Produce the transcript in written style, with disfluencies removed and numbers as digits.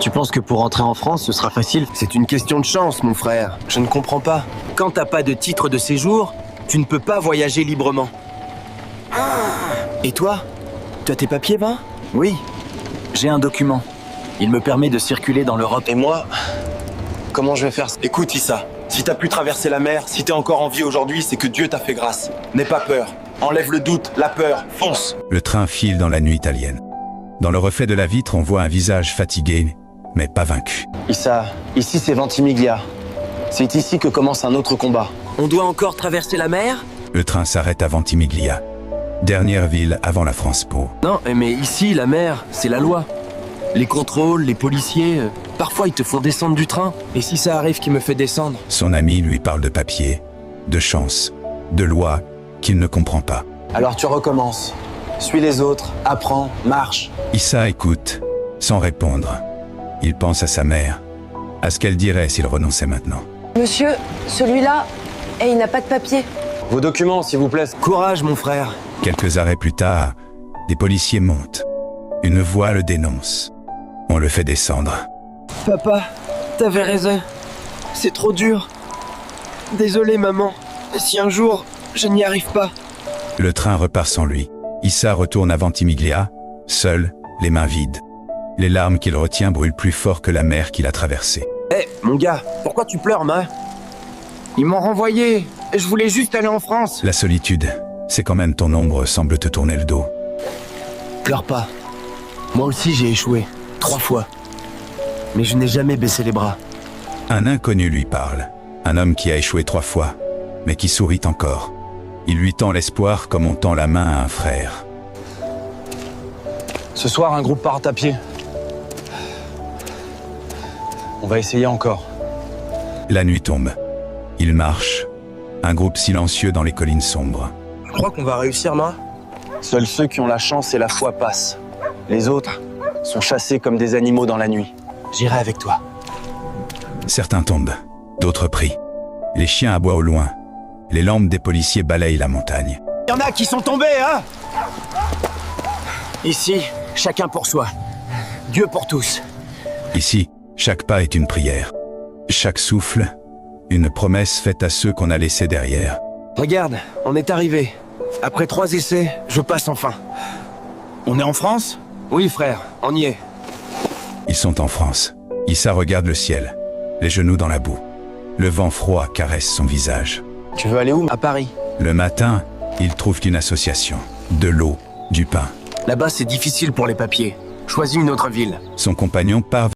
Tu penses que pour rentrer en France, ce sera facile? C'est une question de chance, mon frère. Je ne comprends pas. Quand t'as pas de titre de séjour, tu ne peux pas voyager librement. Et toi? Tu as tes papiers, Ben? Oui, j'ai un document. Il me permet de circuler dans l'Europe. Et moi? Comment je vais faire ça? Écoute, Issa, si t'as pu traverser la mer, si t'es encore en vie aujourd'hui, c'est que Dieu t'a fait grâce. N'aie pas peur. Enlève le doute, la peur, fonce. Le train file dans la nuit italienne. Dans le reflet de la vitre, on voit un visage fatigué, mais pas vaincu. Issa, ici c'est Ventimiglia. C'est ici que commence un autre combat. On doit encore traverser la mer? Le train s'arrête à Ventimiglia, dernière ville avant la France Po. Non, mais ici, la mer, c'est la loi. Les contrôles, les policiers, parfois ils te font descendre du train. Et si ça arrive qu'il me fait descendre? Son ami lui parle de papier, de chance, de loi qu'il ne comprend pas. Alors tu recommences. Suis les autres, apprends, marche. Issa écoute, sans répondre. Il pense à sa mère, à ce qu'elle dirait s'il renonçait maintenant. Monsieur, celui-là, il n'a pas de papier. Vos documents, s'il vous plaît. Courage, mon frère. Quelques arrêts plus tard, des policiers montent. Une voix le dénonce. On le fait descendre. Papa, t'avais raison. C'est trop dur. Désolé, maman. Si un jour, je n'y arrive pas. Le train repart sans lui. Issa retourne à Ventimiglia, seul, les mains vides. Les larmes qu'il retient brûlent plus fort que la mer qu'il a traversée. Hé, mon gars, pourquoi tu pleures, ma? Ils m'ont renvoyé. Je voulais juste aller en France. La solitude, c'est quand même ton ombre semble te tourner le dos. Pleure pas. Moi aussi, j'ai échoué. 3 fois. Mais je n'ai jamais baissé les bras. Un inconnu lui parle. Un homme qui a échoué 3 fois, mais qui sourit encore. Il lui tend l'espoir comme on tend la main à un frère. Ce soir, un groupe part à pied. On va essayer encore. La nuit tombe. Il marche. Un groupe silencieux dans les collines sombres. Je crois qu'on va réussir, ma. Seuls ceux qui ont la chance et la foi passent. Les autres sont chassés comme des animaux dans la nuit. J'irai avec toi. Certains tombent, d'autres prient. Les chiens aboient au loin. Les lampes des policiers balayent la montagne. Il y en a qui sont tombés, hein? Ici, chacun pour soi. Dieu pour tous. Ici, chaque pas est une prière. Chaque souffle, une promesse faite à ceux qu'on a laissés derrière. Regarde, on est arrivé. Après 3 essais, je passe enfin. On est en France? Oui, frère, on y est. Ils sont en France. Issa regarde le ciel, les genoux dans la boue. Le vent froid caresse son visage. Tu veux aller où? À Paris. Le matin, il trouve une association. De l'eau, du pain. Là-bas, c'est difficile pour les papiers. Choisis une autre ville. Son compagnon part